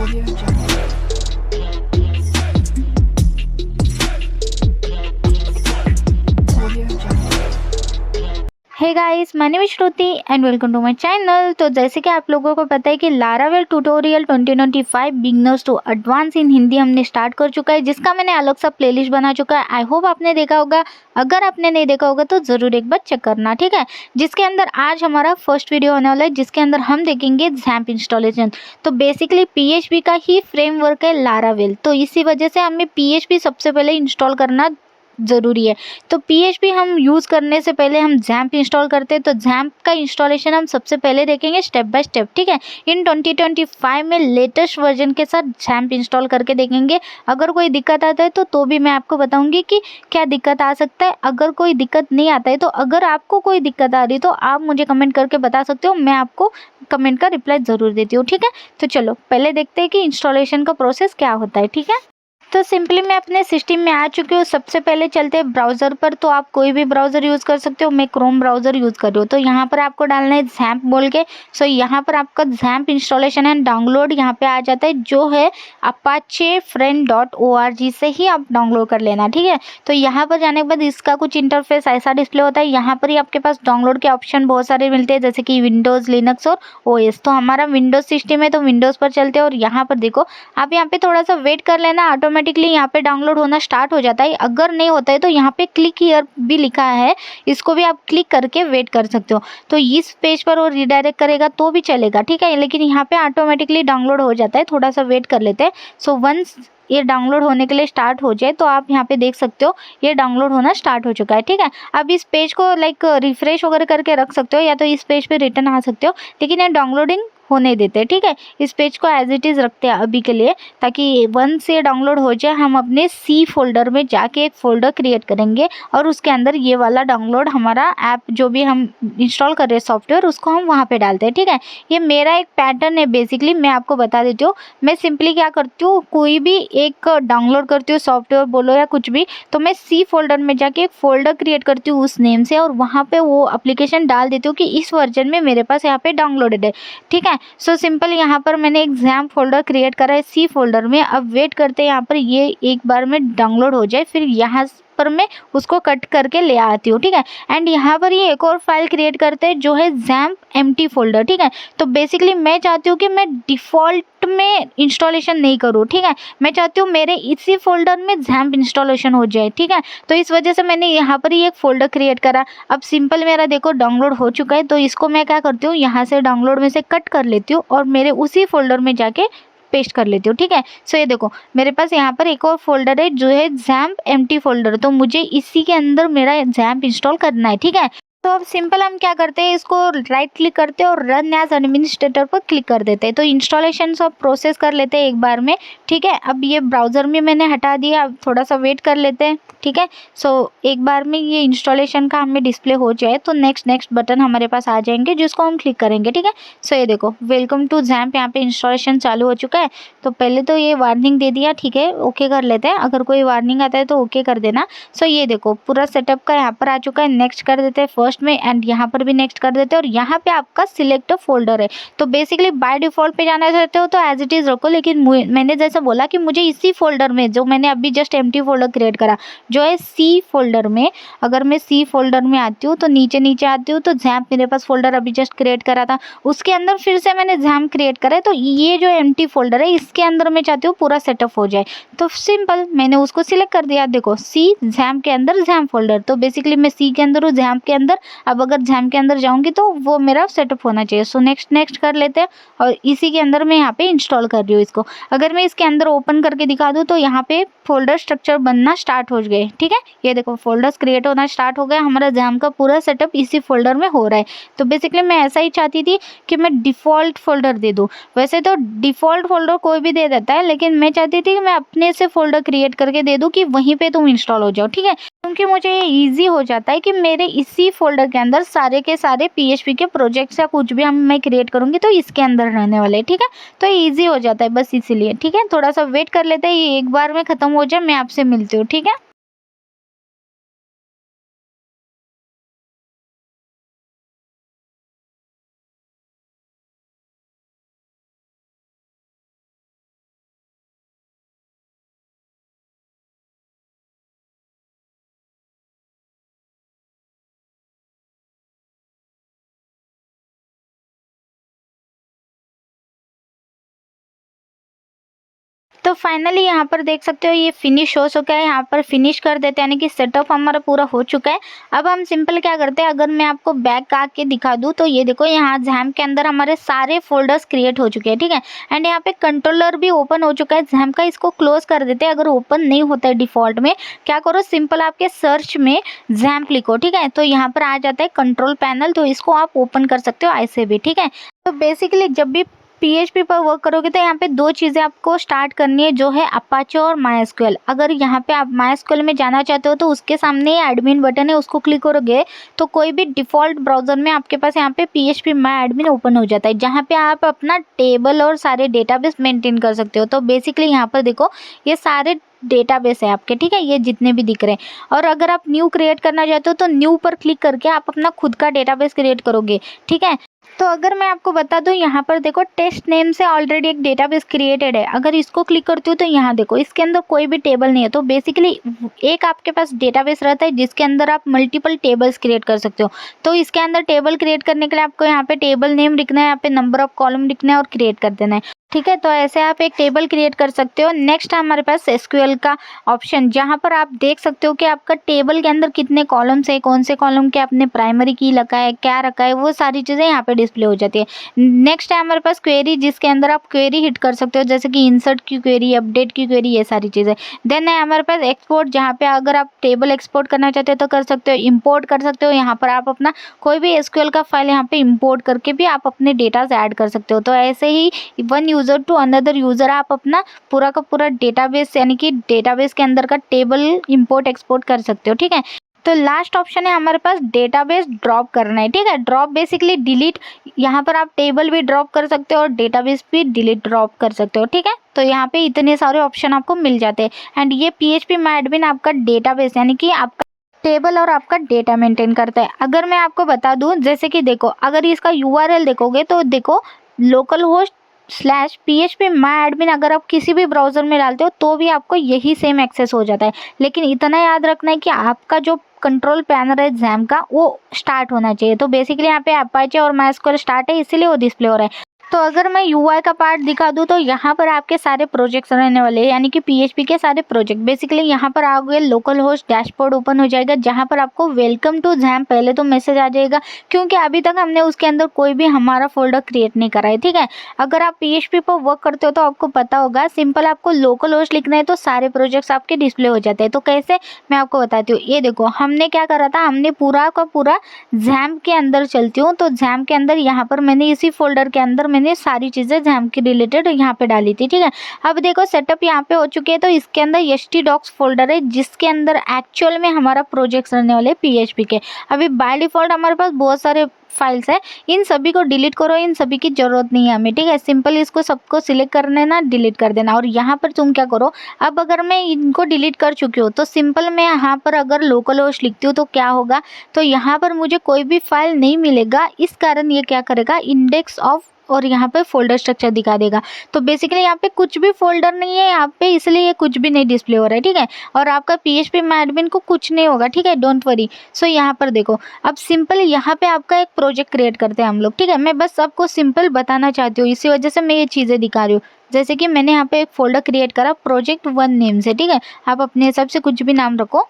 Audio Jungle. Audio Jungle. Hey guys, my name is Shruti and welcome to my channel. तो जैसे कि आप लोगों को पता है कि Laravel tutorial 2025 beginners to advance in Hindi हमने स्टार्ट कर चुका है, जिसका मैंने अलग सा प्लेलिस्ट बना चुका है। आई होप आपने देखा होगा। अगर आपने नहीं देखा होगा तो ज़रूर एक बार चेक करना, ठीक है। जिसके अंदर आज हमारा फर्स्ट वीडियो होने वाला है, जिसके अंदर हम देखेंगे XAMPP इंस्टॉलेशन। तो बेसिकली PHP का ही फ्रेमवर्क है लारावेल, तो इसी वजह से हमें PHP सबसे पहले इंस्टॉल करना ज़रूरी है। तो PHP हम यूज़ करने से पहले हम XAMPP इंस्टॉल करते हैं, तो XAMPP का इंस्टॉलेशन हम सबसे पहले देखेंगे स्टेप बाय स्टेप, ठीक है। इन 2025 में लेटेस्ट वर्जन के साथ XAMPP इंस्टॉल करके देखेंगे। अगर कोई दिक्कत आता है तो भी मैं आपको बताऊंगी कि क्या दिक्कत आ सकता है। अगर कोई दिक्कत नहीं आता है तो अगर आपको कोई दिक्कत आ रही तो आप मुझे कमेंट करके बता सकते हो, मैं आपको कमेंट का रिप्लाई ज़रूर देती हूँ, ठीक है। तो चलो पहले देखते हैं कि इंस्टॉलेशन का प्रोसेस क्या होता है, ठीक है। तो सिंपली मैं अपने सिस्टम में आ चुकी हूँ। सबसे पहले चलते हैं ब्राउज़र पर। तो आप कोई भी ब्राउज़र यूज़ कर सकते हो, मैं क्रोम ब्राउज़र यूज़ कर रही हूँ। तो यहाँ पर आपको डालना है XAMPP बोल के। सो यहाँ पर आपका XAMPP इंस्टॉलेशन एंड डाउनलोड यहाँ पे आ जाता है, जो है apache-friend.org से ही आप डाउनलोड कर लेना, ठीक है। तो यहाँ पर जाने के बाद इसका कुछ इंटरफेस ऐसा डिस्प्ले होता है। यहाँ पर ही आपके पास डाउनलोड के ऑप्शन बहुत सारे मिलते हैं, जैसे कि विंडोज़, लिनक्स और OS। तो हमारा विंडोज़ सिस्टम है तो विंडोज़ पर चलते हैं। और यहाँ पर देखो, आप यहाँ पे थोड़ा सा वेट कर लेना, ऑटोमेटिकली यहाँ पे डाउनलोड होना स्टार्ट हो जाता है। अगर नहीं होता है तो यहाँ पे क्लिक हियर भी लिखा है, इसको भी आप क्लिक करके वेट कर सकते हो। तो इस पेज पर वो रिडायरेक्ट करेगा तो भी चलेगा, ठीक है, लेकिन यहाँ पे ऑटोमेटिकली डाउनलोड हो जाता है। थोड़ा सा वेट कर लेते हैं। सो वंस ये डाउनलोड होने के लिए स्टार्ट हो जाए तो आप यहाँ पे देख सकते हो ये डाउनलोड होना स्टार्ट हो चुका है, ठीक है। अब इस पेज को लाइक रिफ्रेश वगैरह करके रख सकते हो, या तो इस पेज पे रिटर्न आ सकते हो, लेकिन ये डाउनलोडिंग होने देते हैं, ठीक है। इस पेज को एज इट इज़ रखते हैं अभी के लिए, ताकि वंस ये डाउनलोड हो जाए हम अपने C फोल्डर में जाके एक फ़ोल्डर क्रिएट करेंगे और उसके अंदर ये वाला डाउनलोड हमारा ऐप जो भी हम इंस्टॉल कर रहे हैं सॉफ्टवेयर, उसको हम वहाँ पे डालते हैं, ठीक है। ये मेरा एक पैटर्न है, बेसिकली मैं आपको बता देती हूँ। मैं सिंपली क्या करती हूँ, कोई भी एक डाउनलोड करती हूँ सॉफ्टवेयर बोलो या कुछ भी, तो मैं C फोल्डर में जाके एक फ़ोल्डर क्रिएट करती हूँ उस नेम से, और वहाँ पे वो एप्लीकेशन डाल देती हूँ कि इस वर्जन में मेरे पास यहाँ पे डाउनलोडेड है, ठीक है। सो सिंपल यहाँ पर मैंने एक XAMPP फोल्डर क्रिएट करा है C फोल्डर में। अब वेट करते हैं यहाँ पर ये एक बार में डाउनलोड हो जाए, फिर यहाँ पर मैं उसको कट करके ले आती हूँ, ठीक है। एंड यहाँ पर ये एक और फाइल क्रिएट करते हैं जो है XAMPP empty फोल्डर, ठीक है। तो बेसिकली मैं चाहती हूँ कि मैं डिफ़ॉल्ट में इंस्टॉलेशन नहीं करूँ, ठीक है। मैं चाहती हूँ मेरे इसी फोल्डर में XAMPP इंस्टॉलेशन हो जाए, ठीक है। तो इस वजह से मैंने यहाँ पर ही एक फ़ोल्डर क्रिएट करा। अब सिंपल मेरा देखो डाउनलोड हो चुका है, तो इसको मैं क्या करती हूँ, यहाँ से डाउनलोड में से कट कर लेती हूँ और मेरे उसी फोल्डर में जाके पेस्ट कर लेती हूँ, ठीक है। सो ये देखो मेरे पास यहाँ पर एक और फोल्डर है जो है XAMPP empty फोल्डर, तो मुझे इसी के अंदर मेरा XAMPP इंस्टॉल करना है, ठीक है। तो अब सिंपल हम क्या करते हैं, इसको राइट क्लिक करते हैं और रन एज एडमिनिस्ट्रेटर पर क्लिक कर देते हैं। तो इंस्टॉलेशन सब प्रोसेस कर लेते हैं एक बार में, ठीक है। अब ये ब्राउज़र में मैंने हटा दिया, अब थोड़ा सा वेट कर लेते हैं, ठीक है। सो एक बार में ये इंस्टॉलेशन का हमें डिस्प्ले हो जाए तो नेक्स्ट बटन हमारे पास आ जाएंगे, जिसको हम क्लिक करेंगे, ठीक है। सो ये देखो वेलकम टू XAMPP, यहाँ पे इंस्टॉलेशन चालू हो चुका है। तो पहले तो ये वार्निंग दे दिया, ठीक है, ओके कर लेते हैं। अगर कोई वार्निंग आता है तो ओके कर देना। सो ये देखो पूरा सेटअप का यहाँ पर आ चुका है, नेक्स्ट कर देते हैं फर्स्ट में, एंड यहाँ पर भी नेक्स्ट कर देते हैं। और यहाँ पे आपका सिलेक्ट फोल्डर है, तो बेसिकली बाय डिफ़ॉल्ट पे जाना चाहते हो तो एज इट इज़ रखो, लेकिन मैंने जैसा बोला कि मुझे इसी फोल्डर में जो मैंने अभी जस्ट एम्प्टी फोल्डर क्रिएट करा जो है C फोल्डर में, अगर मैं C फोल्डर में आती हूँ तो नीचे आती हूँ तो XAMPP मेरे पास फोल्डर अभी जस्ट क्रिएट करा था, उसके अंदर फिर से मैंने XAMPP क्रिएट करा है। तो ये जो एम्प्टी फोल्डर है इसके अंदर मैं चाहती हूँ पूरा सेटअप हो जाए, तो सिंपल मैंने उसको सिलेक्ट कर दिया। देखो C XAMPP के अंदर XAMPP फोल्डर, तो बेसिकली मैं C के अंदर हूँ, XAMPP के अंदर। अब अगर XAMPP के अंदर जाऊँगी तो वो मेरा सेटअप होना चाहिए। सो नेक्स्ट कर लेते हैं, और इसी के अंदर मैं यहाँ पे इंस्टॉल कर रही हूँ इसको। अगर मैं इसके अंदर ओपन करके दिखा दूँ तो यहाँ पे फोल्डर स्ट्रक्चर बनना स्टार्ट हो गए, ठीक है। ये देखो फोल्डर्स क्रिएट होना स्टार्ट हो गया, हमारा XAMPP का पूरा सेटअप इसी फोल्डर में हो रहा है। तो बेसिकली मैं ऐसा ही चाहती थी कि मैं डिफ़ॉल्ट फोल्डर दे दूँ। वैसे तो डिफ़ॉल्ट फोल्डर कोई भी दे देता है, लेकिन मैं चाहती थी कि मैं अपने से फोल्डर क्रिएट करके दे दूँ कि वहीं पे तुम इंस्टॉल हो जाओ, ठीक है। क्योंकि मुझे ये ईज़ी हो जाता है कि मेरे इसी फ़ोल्डर के अंदर सारे के सारे PHP के प्रोजेक्ट्स या कुछ भी मैं क्रिएट करूँगी तो इसके अंदर रहने वाले हैं, ठीक है। तो ईज़ी हो जाता है बस इसीलिए, ठीक है। थोड़ा सा वेट कर लेते हैं, ये एक बार में ख़त्म हो जाए, मैं आपसे मिलती हूँ, ठीक है। तो फाइनली यहाँ पर देख सकते हो ये फिनिश हो चुका है। यहाँ पर फिनिश कर देते हैं, यानी कि सेटअप हमारा पूरा हो चुका है। अब हम सिंपल क्या करते हैं, अगर मैं आपको बैक आके दिखा दूँ तो ये देखो यहाँ XAMPP के अंदर हमारे सारे फोल्डर्स क्रिएट हो चुके हैं, ठीक है। एंड यहाँ पे कंट्रोलर भी ओपन हो चुका है XAMPP का। इसको क्लोज कर देते हैं। अगर ओपन नहीं होता है डिफॉल्ट में, क्या करो, सिंपल आपके सर्च में XAMPP लिखो, ठीक है। तो यहाँ पर आ जाता है कंट्रोल पैनल, तो इसको आप ओपन कर सकते हो ऐसे भी, ठीक है। तो बेसिकली जब भी PHP पर वर्क करोगे तो यहाँ पे दो चीज़ें आपको स्टार्ट करनी है, जो है अपाचे और MySQL। अगर यहाँ पे आप MySQL में जाना चाहते हो तो उसके सामने एडमिन बटन है, उसको क्लिक करोगे तो कोई भी डिफ़ॉल्ट ब्राउज़र में आपके पास यहाँ पे PHP माई एडमिन ओपन हो जाता है, जहाँ पे आप अपना टेबल और सारे डेटाबेस मेंटेन कर सकते हो। तो बेसिकली यहाँ पर देखो ये सारे डेटाबेस है आपके, ठीक है, ये जितने भी दिख रहे हैं। और अगर आप न्यू क्रिएट करना चाहते हो तो न्यू पर क्लिक करके आप अपना खुद का डेटाबेस क्रिएट करोगे, ठीक है। तो अगर मैं आपको बता दूं, यहाँ पर देखो टेस्ट नेम से ऑलरेडी एक डेटाबेस क्रिएटेड है। अगर इसको क्लिक करती हूँ तो यहाँ देखो इसके अंदर कोई भी टेबल नहीं है। तो बेसिकली एक आपके पास डेटाबेस रहता है जिसके अंदर आप मल्टीपल टेबल्स क्रिएट कर सकते हो। तो इसके अंदर टेबल क्रिएट करने के लिए आपको यहाँ पे टेबल नेम लिखना है, यहाँ पे नंबर ऑफ कॉलम लिखना है और क्रिएट कर देना है, ठीक है। तो ऐसे आप एक टेबल क्रिएट कर सकते हो। नेक्स्ट है हमारे पास SQL का ऑप्शन, जहाँ पर आप देख सकते हो कि आपका टेबल के अंदर कितने कॉलम्स है, कौन से कॉलम के आपने प्राइमरी की रखा है, क्या रखा है, वो सारी चीज़ें यहाँ पे डिस्प्ले हो जाती है। नेक्स्ट है हमारे पास क्वेरी, जिसके अंदर आप क्वेरी हिट कर सकते हो, जैसे कि इंसर्ट की क्वेरी, अपडेट की क्वेरी, ये सारी चीज़ें। देन है हमारे पास एक्सपोर्ट, जहाँ पे अगर आप टेबल एक्सपोर्ट करना चाहते हो तो कर सकते हो, इम्पोर्ट कर सकते हो। यहाँ पर आप अपना कोई भी SQL का फाइल यहाँ पे इम्पोर्ट करके भी आप अपने डेटाज ऐड कर सकते हो। तो ऐसे ही one user to another user आप अपना पूरा का पूरा डेटाबेस, यानी कि डेटाबेस के अंदर का टेबल इंपोर्ट एक्सपोर्ट कर सकते हो, ठीक है। तो लास्ट ऑप्शन है हमारे पास डेटाबेस ड्रॉप करना है, ठीक है। ड्रॉप बेसिकली डिलीट, यहाँ पर आप टेबल भी ड्रॉप कर सकते हो और डेटाबेस भी डिलीट ड्रॉप कर सकते हो, ठीक है। तो यहाँ पे इतने सारे ऑप्शन आपको मिल जाते हैं। एंड ये PHP माई एडमिन आपका डेटाबेस, यानी कि आपका टेबल और आपका डेटा मेंटेन करता है। अगर मैं आपको बता दूं, जैसे कि देखो अगर इसका URL देखोगे तो देखो लोकल होस्ट /PHP माई एडमिन, अगर आप किसी भी ब्राउज़र में डालते हो तो भी आपको यही सेम एक्सेस हो जाता है। लेकिन इतना याद रखना है कि आपका जो कंट्रोल पैनल है XAMPP का, वो स्टार्ट होना चाहिए। तो बेसिकली यहाँ पे अपाचे और MySQL स्टार्ट है, इसीलिए वो डिस्प्ले हो रहा है। तो अगर मैं UI का पार्ट दिखा दूँ तो यहाँ पर आपके सारे प्रोजेक्ट्स रहने वाले हैं, यानी कि PHP के सारे प्रोजेक्ट। बेसिकली यहाँ पर आओगे लोकल होस्ट डैशबोर्ड ओपन हो जाएगा, जहाँ पर आपको वेलकम टू XAMPP पहले तो मैसेज आ जाएगा, क्योंकि अभी तक हमने उसके अंदर कोई भी हमारा फोल्डर क्रिएट नहीं करा है, ठीक है। अगर आप PHP पर वर्क करते हो तो आपको पता होगा, सिंपल आपको लोकल होस्ट लिखना है तो सारे प्रोजेक्ट्स आपके डिस्प्ले हो जाते हैं। तो कैसे, मैं आपको बताती हूँ। ये देखो हमने क्या करा था, हमने पूरा का पूरा XAMPP के अंदर चलती हूँ। तो XAMPP के अंदर यहाँ पर मैंने इसी फोल्डर के अंदर मैंने सारी चीज़ें XAMPP के रिलेटेड यहाँ पे डाली थी, ठीक है। अब देखो सेटअप यहाँ पे हो चुके हैं। तो इसके अंदर htdocs फोल्डर है, जिसके अंदर एक्चुअल में हमारा प्रोजेक्ट्स रहने वाले PHP के। अभी बाय डिफ़ॉल्ट हमारे पास बहुत सारे फाइल्स है, इन सभी को डिलीट करो, इन सभी की जरूरत नहीं है हमें, ठीक है। सिंपल इसको सबको सिलेक्ट कर लेना, डिलीट कर देना। और यहाँ पर तुम क्या करो, अब अगर मैं इनको डिलीट कर चुकी हूँ तो सिंपल मैं यहाँ पर अगर लोकल होस्ट लिखती हूँ तो क्या होगा, तो यहाँ पर मुझे कोई भी फाइल नहीं मिलेगा। इस कारण ये क्या करेगा, इंडेक्स ऑफ और यहाँ पे फोल्डर स्ट्रक्चर दिखा देगा। तो बेसिकली यहाँ पे कुछ भी फोल्डर नहीं है यहाँ पे, इसलिए ये कुछ भी नहीं डिस्प्ले हो रहा है, ठीक है। और आपका PHP माई एडमिन को कुछ नहीं होगा, ठीक है, डोंट वरी। सो यहाँ पर देखो, अब सिंपल यहाँ पे आपका एक प्रोजेक्ट क्रिएट करते हैं हम लोग, ठीक है। मैं बस आपको सिंपल बताना चाहती हूँ, इसी वजह से मैं ये चीज़ें दिखा रही हूँ। जैसे कि मैंने यहाँ पे एक फोल्डर क्रिएट करा प्रोजेक्ट 1 नेम से, ठीक है। आप अपने हिसाब से कुछ भी नाम रखो,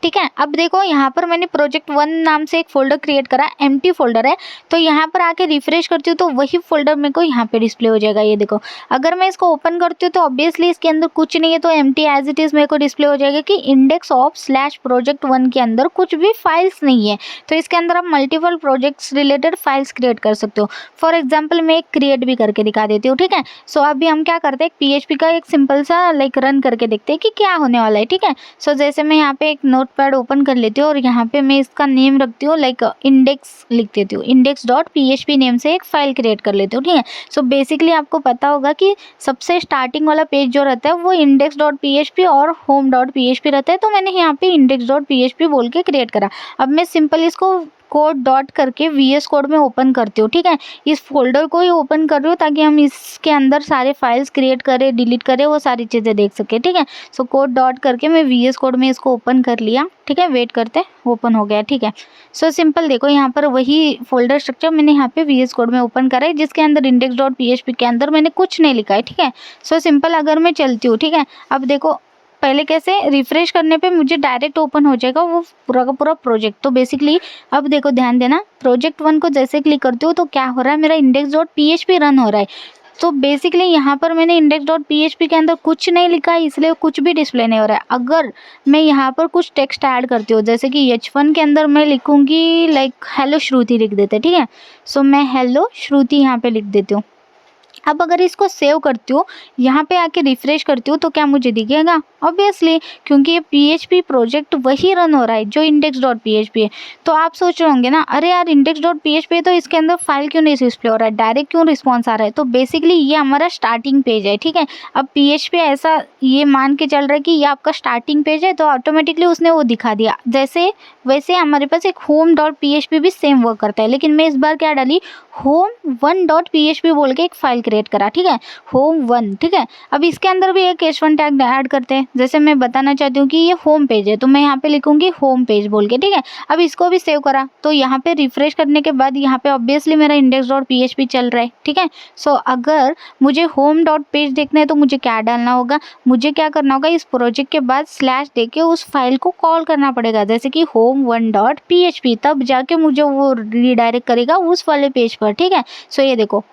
ठीक है। अब देखो यहाँ पर मैंने प्रोजेक्ट 1 नाम से एक फोल्डर क्रिएट करा, एम्प्टी फोल्डर है। तो यहाँ पर आके रिफ्रेश करती हूँ तो वही फोल्डर मेरे को यहाँ पे डिस्प्ले हो जाएगा। ये देखो अगर मैं इसको ओपन करती हूँ तो ऑब्वियसली इसके अंदर कुछ नहीं है, तो एम्प्टी एज इट इज़ मेरे को डिस्प्ले हो जाएगा कि इंडेक्स ऑफ /project1 के अंदर कुछ भी फाइल्स नहीं है। तो इसके अंदर आप multiple projects related files create कर सकते हो। फॉर एग्जाम्पल मैं एक क्रिएट भी करके दिखा देती हूँ, ठीक है। सो अभी हम क्या करते हैं, PHP का एक सिंपल सा लाइक रन करके देखते हैं कि क्या होने वाला है, ठीक है। सो जैसे मैं यहाँ पे एक नोटपैड ओपन कर लेती हूँ और यहाँ पे मैं इसका नेम रखती हूँ, लाइक इंडेक्स लिख देती हूँ, index.php नेम से एक फाइल क्रिएट कर लेती हूँ, ठीक है। सो बेसिकली आपको पता होगा कि सबसे स्टार्टिंग वाला पेज जो रहता है वो index.php और home.php रहता है। तो मैंने यहाँ पे index.php बोल के क्रिएट करा। अब मैं सिंपल इसको कोड डॉट करके VS कोड में ओपन करती हूँ, ठीक है। इस फोल्डर को ही ओपन कर रही हूँ ताकि हम इसके अंदर सारे फाइल्स क्रिएट करें, डिलीट करें, वो सारी चीज़ें देख सके, ठीक है। सो कोड डॉट करके मैं VS कोड में इसको ओपन कर लिया, ठीक है। वेट करते, ओपन हो गया, ठीक है। सो सिंपल देखो यहाँ पर वही फोल्डर स्ट्रक्चर मैंने यहाँ पे VS कोड में ओपन करा है, जिसके अंदर index.php के अंदर मैंने कुछ नहीं लिखा है, ठीक है। सो सिंपल अगर मैं चलती हूँ, ठीक है। अब देखो पहले कैसे रिफ्रेश करने पे मुझे डायरेक्ट ओपन हो जाएगा वो पूरा का पूरा प्रोजेक्ट। तो बेसिकली अब देखो ध्यान देना, प्रोजेक्ट 1 को जैसे क्लिक करती हूँ तो क्या हो रहा है, मेरा index.php रन हो रहा है। तो बेसिकली यहाँ पर मैंने index.php के अंदर कुछ नहीं लिखा है, इसलिए कुछ भी डिस्प्ले नहीं हो रहा है। अगर मैं यहाँ पर कुछ टेक्स्ट ऐड करती हूँ, जैसे कि H1 के अंदर मैं लिखूँगी लाइक हेलो श्रुति लिख देते, ठीक है। सो मैं हेलो श्रुति यहाँ पे लिख देती हूँ। अब अगर इसको सेव करती हूँ, यहाँ पे आके रिफ्रेश करती हूँ तो क्या मुझे दिखेगा? ऑब्वियसली, क्योंकि ये PHP प्रोजेक्ट वही रन हो रहा है जो index.php है। तो आप सोच रहे होंगे ना, अरे यार index.php है तो इसके अंदर फाइल क्यों नहीं डिस्प्ले हो रहा है, डायरेक्ट क्यों रिस्पॉन्स आ रहा है? तो बेसिकली ये हमारा स्टार्टिंग पेज है, ठीक है। अब PHP ऐसा ये मान के चल रहा है कि ये आपका स्टार्टिंग पेज है, तो ऑटोमेटिकली उसने वो दिखा दिया। जैसे वैसे हमारे पास एक home.php भी सेम वर्क करता है, लेकिन मैं इस बार क्या डाली, home1.php बोल के एक फाइल क्रिएट करा, ठीक है, home1, ठीक है। अब इसके अंदर भी एक h1 टैग ऐड करते हैं। जैसे मैं बताना चाहती हूँ कि ये होम पेज है, तो मैं यहाँ पे लिखूंगी होम पेज बोल के, ठीक है। अब इसको भी सेव करा, तो यहाँ पे रिफ्रेश करने के बाद यहाँ पे ऑब्वियसली मेरा index.php चल रहा है, ठीक है। सो अगर मुझे home.page देखना है तो मुझे क्या डालना होगा, मुझे क्या करना होगा, इस प्रोजेक्ट के बाद स्लैश देके उस फाइल को कॉल करना पड़ेगा, जैसे कि home1.php, तब जाके मुझे वो रिडायरेक्ट करेगा उस वाले पेज पर, ठीक है। सो ये देखो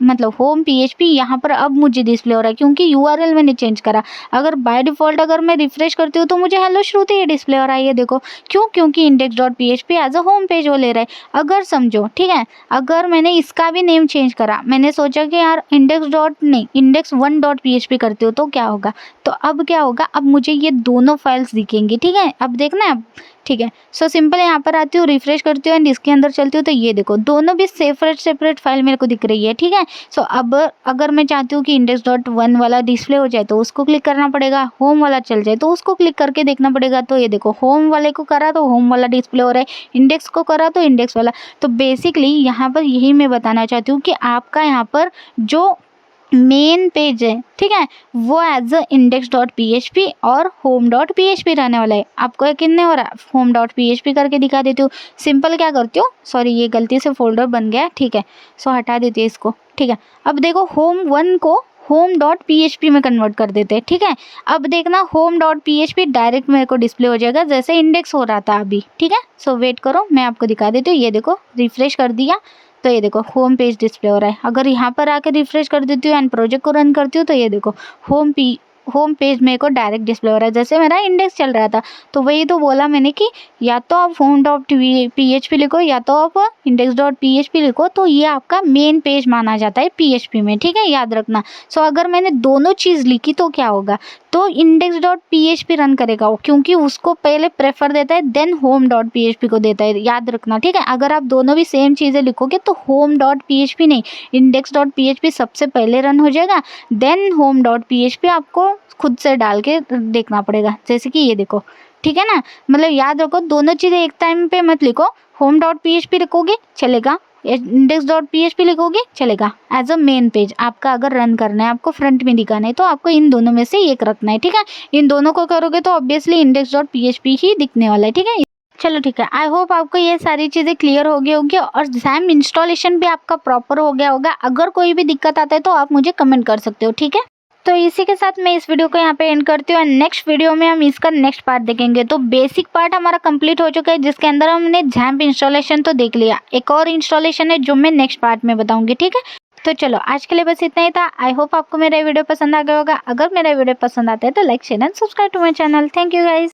मतलब होम PHP यहाँ पर अब मुझे डिस्प्ले हो रहा है, क्योंकि URL मैंने चेंज करा। अगर बाय डिफॉल्ट अगर मैं रिफ्रेश करती हूँ तो मुझे हेलो श्रुति ये डिस्प्ले हो रहा है, ये देखो क्यों, क्योंकि index.php as a home page वो ले रहा है। अगर समझो, ठीक है, अगर मैंने इसका भी नेम चेंज करा, मैंने सोचा कि यार index1.php करती हूँ तो क्या होगा, तो अब क्या होगा, अब मुझे ये दोनों फाइल्स दिखेंगी, ठीक है। अब देखना है अब, ठीक है। सो सिंपल यहाँ पर आती हूँ, रिफ्रेश करती हूँ एंड इसके अंदर चलती हूँ तो ये देखो दोनों भी सेपरेट फाइल मेरे को दिख रही है, ठीक है। सो अब अगर मैं चाहती हूँ कि index.1 वाला डिस्प्ले हो जाए तो उसको क्लिक करना पड़ेगा, होम वाला चल जाए तो उसको क्लिक करके देखना पड़ेगा। तो ये देखो होम वाले को करा तो होम वाला डिस्प्ले हो रहा है, इंडेक्स को करा तो इंडेक्स वाला। तो बेसिकली यहाँ पर यही मैं बताना चाहती हूँ कि आपका यहाँ पर जो मेन पेज है, ठीक है, वो एज अ index.php और home.php रहने वाला है। आपको यकीन नहीं हो रहा, home.php करके दिखा देती हूँ। सिंपल क्या करती हूँ, सॉरी ये गलती से फोल्डर बन गया, ठीक है। सो हटा देती है इसको, ठीक है। अब देखो home1 को home.php में कन्वर्ट कर देते हैं, ठीक है। अब देखना home.php डायरेक्ट मेरे को डिस्प्ले हो जाएगा जैसे इंडेक्स हो रहा था अभी, ठीक है। सो वेट करो, मैं आपको दिखा देती हूँ। ये देखो रिफ्रेश कर दिया तो ये देखो होम पेज डिस्प्ले हो रहा है। अगर यहाँ पर आकर रिफ्रेश कर देती हूँ एंड प्रोजेक्ट को रन करती हूँ तो ये देखो होम पेज मेरे को डायरेक्ट डिस्प्ले हो रहा है जैसे मेरा इंडेक्स चल रहा था। तो वही तो बोला मैंने कि या तो आप home.php लिखो या तो आप index.php लिखो, तो ये आपका मेन पेज माना जाता है PHP में, ठीक है, याद रखना। सो अगर मैंने दोनों चीज़ लिखी तो क्या होगा, तो index.php रन करेगा वो, क्योंकि उसको पहले प्रेफर देता है देन home.php को देता है, याद रखना, ठीक है। अगर आप दोनों भी सेम चीज़ें लिखोगे तो home.php नहीं, index.php सबसे पहले रन हो जाएगा, देन home.php आपको खुद से डाल के देखना पड़ेगा, जैसे कि ये देखो, ठीक है ना। मतलब याद रखो दोनों चीज़ें एक टाइम पे मत लिखो, home.php लिखोगे चलेगा, index.php लिखोगे चलेगा। एज अ मेन पेज आपका अगर रन करना है, आपको फ्रंट में दिखाना है, तो आपको इन दोनों में से एक रखना है, ठीक है। इन दोनों को करोगे तो ऑब्वियसली index.php ही दिखने वाला है, ठीक है। चलो ठीक है, आई होप आपको ये सारी चीज़ें क्लियर हो गई होगी और XAMPP इंस्टॉलेशन भी आपका प्रॉपर हो गया होगा। अगर कोई भी दिक्कत आता है तो आप मुझे कमेंट कर सकते हो, ठीक है। तो इसी के साथ मैं इस वीडियो को यहाँ पे एंड करती हूँ। नेक्स्ट वीडियो में हम इसका नेक्स्ट पार्ट देखेंगे। तो बेसिक पार्ट हमारा कंप्लीट हो चुका है, जिसके अंदर हमने XAMPP इंस्टॉलेशन तो देख लिया। एक और इंस्टॉलेशन है जो मैं नेक्स्ट पार्ट में बताऊंगी, ठीक है। तो चलो आज के लिए बस इतना ही था। आई होप आपको मेरा वीडियो पसंद आ गया होगा। अगर मेरा वीडियो पसंद आता है तो like share and subscribe to my channel. Thank you guys.